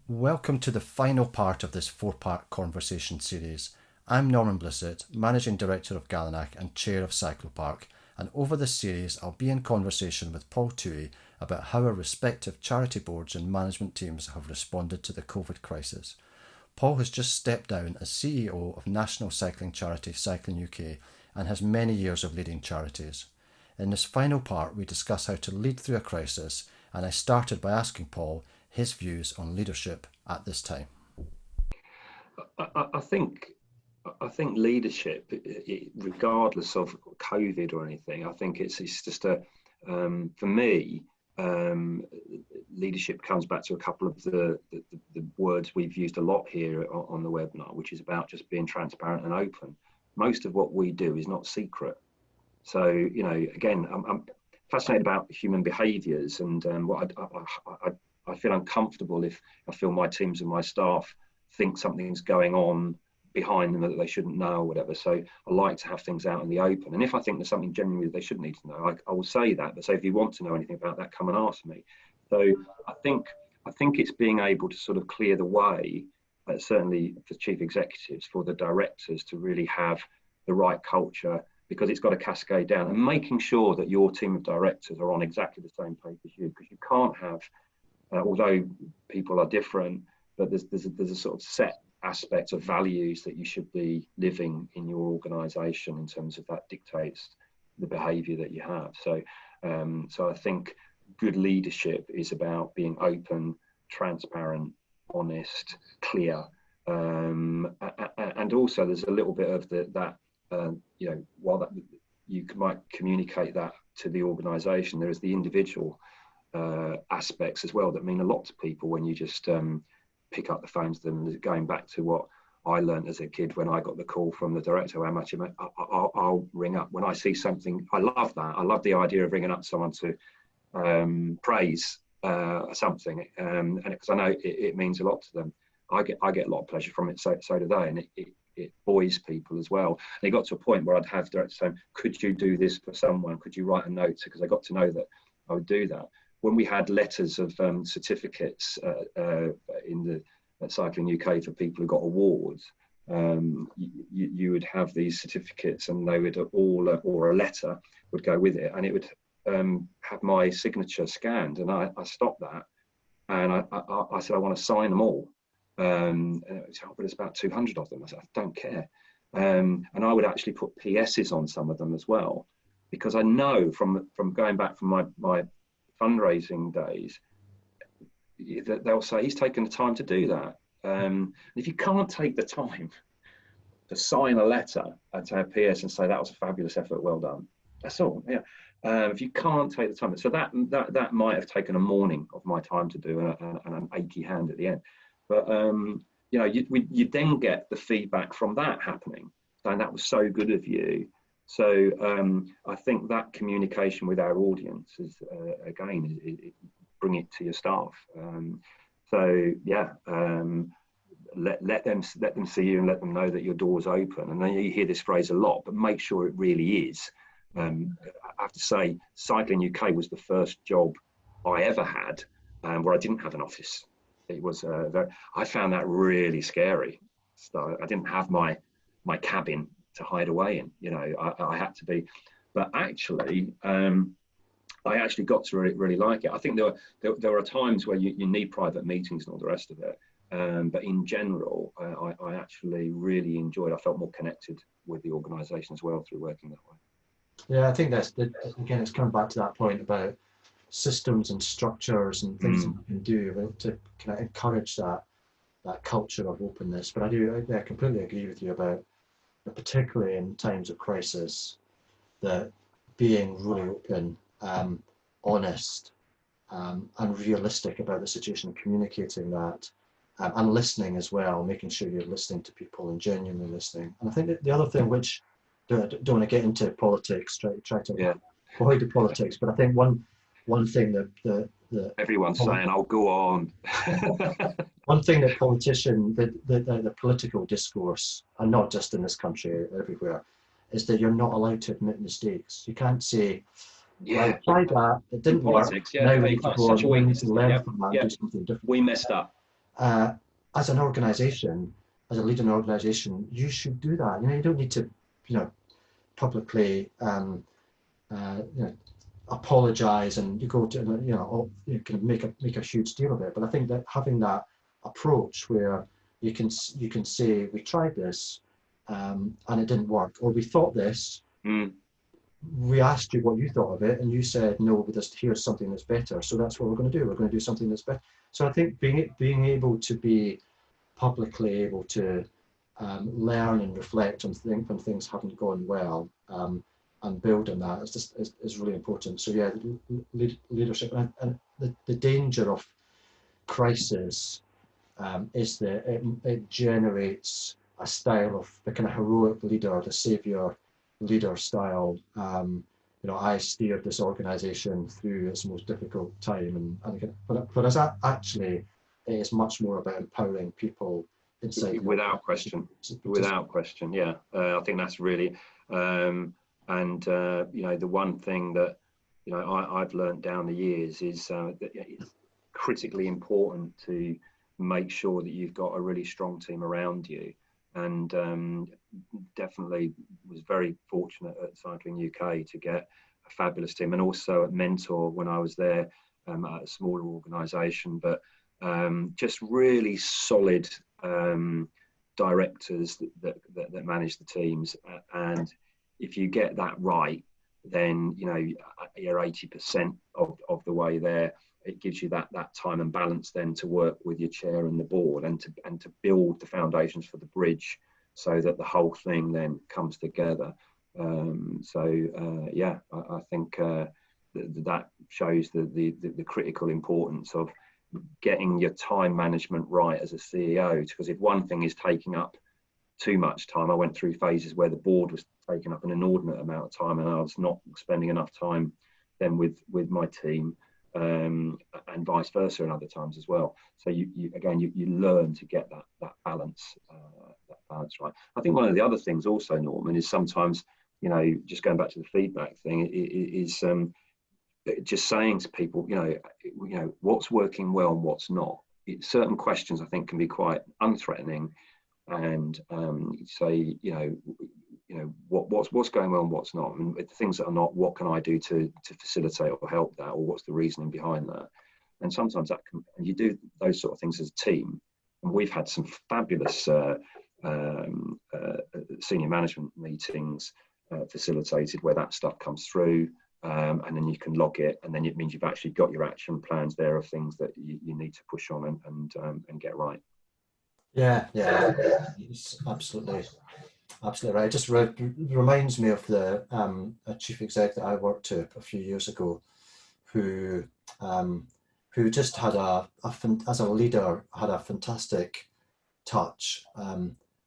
Welcome to the final part of this four-part conversation series. I'm Norman Blissett, Managing Director of Gallinack and Chair of Cyclopark, and over this series I'll be in conversation with Paul Tuohy about how our respective charity boards and management teams have responded to the COVID crisis. Paul has just stepped down as CEO of national cycling charity Cycling UK and has many years of leading charities. In this final part we discuss how to lead through a crisis, and I started by asking Paul his views on leadership at this time. I think leadership, regardless of COVID or anything, I think it's just for me, leadership comes back to a couple of the words we've used a lot here on the webinar, which is about just being transparent and open. Most of what we do is not secret. So, again, I'm fascinated about human behaviours, and what I feel uncomfortable if I feel my teams and my staff think something's going on behind them that they shouldn't know or whatever. So I like to have things out in the open. And if I think there's something genuinely they should need to know, I will say that. But say if you want to know anything about that, come and ask me. So I think it's being able to sort of clear the way, certainly for chief executives, for the directors to really have the right culture, because it's got to cascade down, and making sure that your team of directors are on exactly the same page as you, because you can't have although people are different, but there's a sort of set aspect of values that you should be living in your organisation, in terms of that dictates the behaviour that you have. So I think good leadership is about being open, transparent, honest, clear, and also there's a little bit of that while that you might communicate that to the organisation, there is the individual aspects as well that mean a lot to people when you just pick up the phone to them. Going back to what I learned as a kid when I got the call from the director, how much I'll ring up when I see something. I love that. I love the idea of ringing up someone to praise something, and because I know it means a lot to them. I get a lot of pleasure from it. So do they, and it buoys people as well. And it got to a point where I'd have directors saying, "Could you do this for someone? Could you write a note?" Because I got to know that I would do that. When we had letters of certificates in the Cycling UK for people who got awards, you would have these certificates, and they would all, or a letter would go with it, and it would have my signature scanned. And I stopped that, and I said, I want to sign them all. And but it's about 200 of them. I said, I don't care. And I would actually put PSs on some of them as well, because I know from going back from my fundraising days that they'll say he's taken the time to do that. If you can't take the time to sign a letter and to have PS and say that was a fabulous effort, well done, that's all. Yeah. If you can't take the time, so that might have taken a morning of my time to do, and an achy hand at the end. But you then get the feedback from that happening, saying that was so good of you. So I think that communication with our audience is, again, bring it to your staff. Let them see you and let them know that your door's open. And then you hear this phrase a lot, but make sure it really is. I have to say, Cycling UK was the first job I ever had where I didn't have an office. It was I found that really scary. So I didn't have my cabin to hide away in. I had to be, but actually I actually got to really like it. I think there are times where you need private meetings and all the rest of it, but in general I actually really enjoyed. I felt more connected with the organisation as well through working that way. Yeah, I think again, it's coming back to that point about systems and structures and things that we can do to kind of encourage that culture of openness. But I completely agree with you about, particularly in times of crisis, that being really open, honest, and realistic about the situation, communicating that, and listening as well, making sure you're listening to people and genuinely listening. And I think that the other thing, which don't want to get into politics, try to avoid the politics, but I think one thing that everyone's saying, "I'll go on." One thing that the political discourse, and not just in this country, everywhere, is that you're not allowed to admit mistakes. You can't say, "I tried that, it didn't work. Politics, yeah. Now we need to go on, we need to learn from that and do something different." We messed up. as an organisation, as a leader in an organisation, you should do that. You don't need to, publicly, apologise and you go to, you can make a huge deal of it. But I think that having that approach where you can say, we tried this and it didn't work, or we thought this. We asked you what you thought of it, and you said no. But here's something that's better. So that's what we're going to do. We're going to do something that's better. So I think being able to be publicly able to learn and reflect on when things haven't gone well, and build on that is really important. So yeah, leadership, and the danger of crisis is that it generates a style of the kind of heroic leader, the savior leader style. I steered this organization through its most difficult time, but as actually, it is much more about empowering people inside. Without question, yeah. I think that's really, the one thing that I've learned down the years is that it's critically important to make sure that you've got a really strong team around you. And definitely was very fortunate at Cycling UK to get a fabulous team, and also at Mentor when I was there, at a smaller organisation, but just really solid directors that manage the teams. And if you get that right, then you're 80% of the way there. It gives you that time and balance then to work with your chair and the board, and to build the foundations for the bridge, so that the whole thing then comes together. I think that shows the critical importance of getting your time management right as a CEO. Because if one thing is taking up too much time, I went through phases where the board was taking up an inordinate amount of time, and I was not spending enough time then with my team. And vice versa, and other times as well. So you learn to get that balance right. I think one of the other things also, Norman, is sometimes just going back to the feedback thing, is just saying to people, what's working well and what's not. Certain questions I think can be quite unthreatening, and say what's going well and what's not, and the things that are not, what can I do to facilitate or help that, or what's the reasoning behind that. And sometimes and you do those sort of things as a team, and we've had some fabulous senior management meetings facilitated where that stuff comes through, and then you can log it, and then it means you've actually got your action plans there of things that you need to push on and get right. Yeah, it's absolutely right. It just reminds me of a chief exec that I worked to a few years ago, who just had as a leader, had a fantastic touch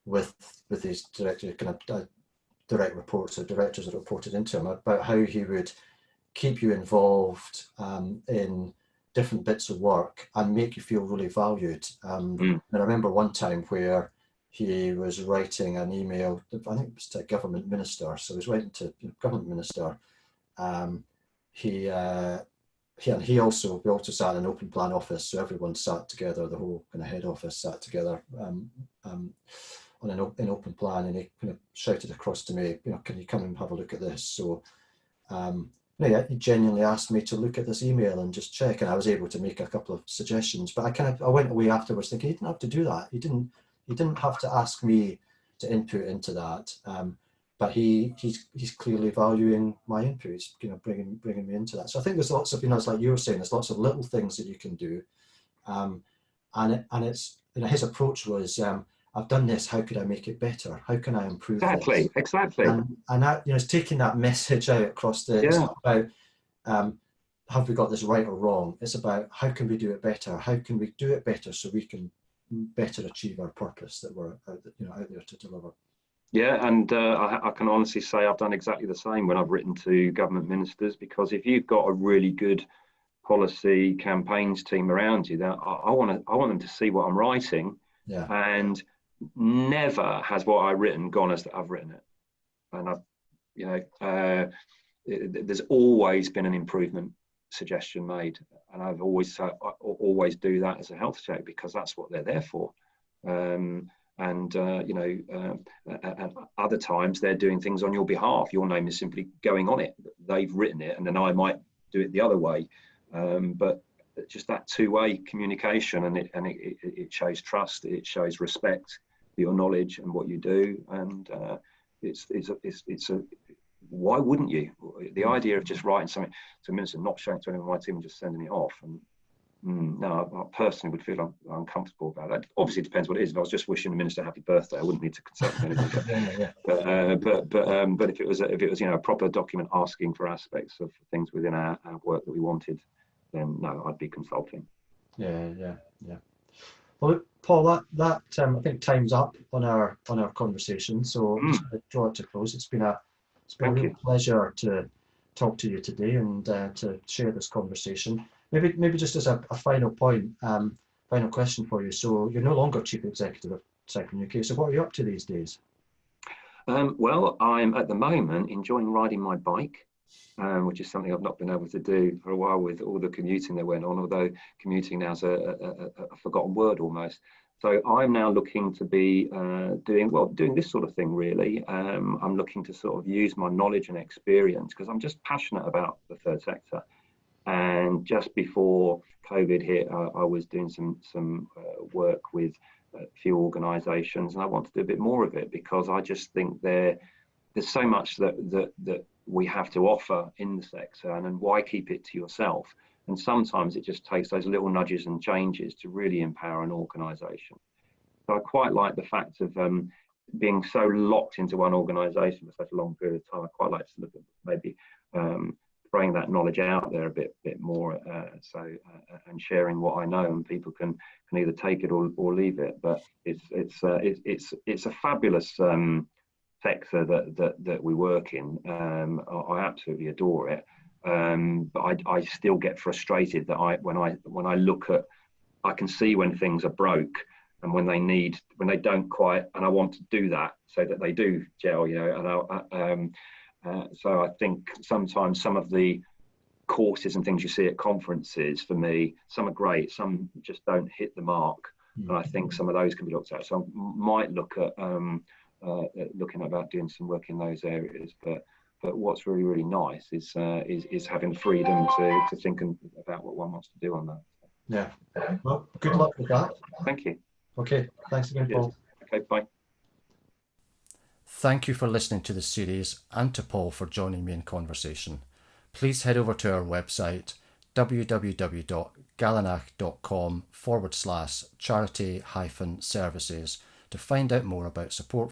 with his direct reports, or directors that reported into him, about how he would keep you involved in different bits of work and make you feel really valued. And I remember one time where he was writing an email, I think it was to a government minister. So he was writing to the government minister. We also sat in an open plan office, so everyone sat together, the whole kind of head office sat together on an open plan, and he kind of shouted across to me, can you come and have a look at this? So he genuinely asked me to look at this email and just check, and I was able to make a couple of suggestions. But I went away afterwards thinking, he didn't have to do that. He didn't have to ask me to input into that. But he's clearly valuing my input. He's bringing me into that. So I think there's lots of, it's like you were saying, there's lots of little things that you can do, and it's his approach was, I've done this. How could I make it better? How can I improve this? Exactly. And that, it's taking that message out across the. It's not about have we got this right or wrong. It's about how can we do it better? How can we do it better so we can better achieve our purpose that we're out there to deliver. Yeah, and I can honestly say I've done exactly the same when I've written to government ministers, because if you've got a really good policy campaigns team around you, that I want them to see what I'm writing. Yeah. And never has what I've written gone as I've written it. And there's always been an improvement suggestion made, and I've always do that as a health check, because that's what they're there for. And other times they're doing things on your behalf. Your name is simply going on it. They've written it, and then I might do it the other way. But just that two-way communication, and it shows trust, it shows respect for your knowledge and what you do, and it's a why wouldn't you? The idea of just writing something to a minister, not showing it to anyone on my team, and just sending it off, and no, I personally would feel uncomfortable about that. Obviously, it depends what it is. If I was just wishing the minister happy birthday, I wouldn't need to consult with anyone. But if it was a proper document asking for aspects of things within our work that we wanted, then no, I'd be consulting. Yeah. Well, look, Paul, that I think time's up on our conversation. So I'm just going to draw it to close. It's been a real pleasure to talk to you today and to share this conversation. Maybe just as a final point, final question for you. So you're no longer Chief Executive of Cycling UK. So what are you up to these days? Well, I'm at the moment enjoying riding my bike, which is something I've not been able to do for a while with all the commuting that went on, although commuting now is a forgotten word almost. So I'm now looking to be doing this sort of thing, really. I'm looking to sort of use my knowledge and experience, because I'm just passionate about the third sector. And just before COVID hit, I was doing some work with a few organisations, and I want to do a bit more of it, because I just think there's so much that we have to offer in the sector, and why keep it to yourself? And sometimes it just takes those little nudges and changes to really empower an organisation. So I quite like the fact of being so locked into one organisation for such a long period of time. I quite like to look at maybe throwing that knowledge out there a bit more, and sharing what I know, and people can either take it or leave it. But it's a fabulous sector that we work in. I absolutely adore it. But I still get frustrated that when I look at, I can see when things are broke, and when they don't quite, and I want to do that so that they do gel, and so I think sometimes some of the courses and things you see at conferences, for me, some are great, some just don't hit the mark, and I think some of those can be looked at. So I might look at looking about doing some work in those areas. But what's really, really nice is having the freedom to think about what one wants to do on that. Yeah. Well, good luck with that. Thank you. Okay. Thanks again, Paul. Okay. Bye. Thank you for listening to the series, and to Paul for joining me in conversation. Please head over to our website, www.gallanach.com/charity-services, to find out more about support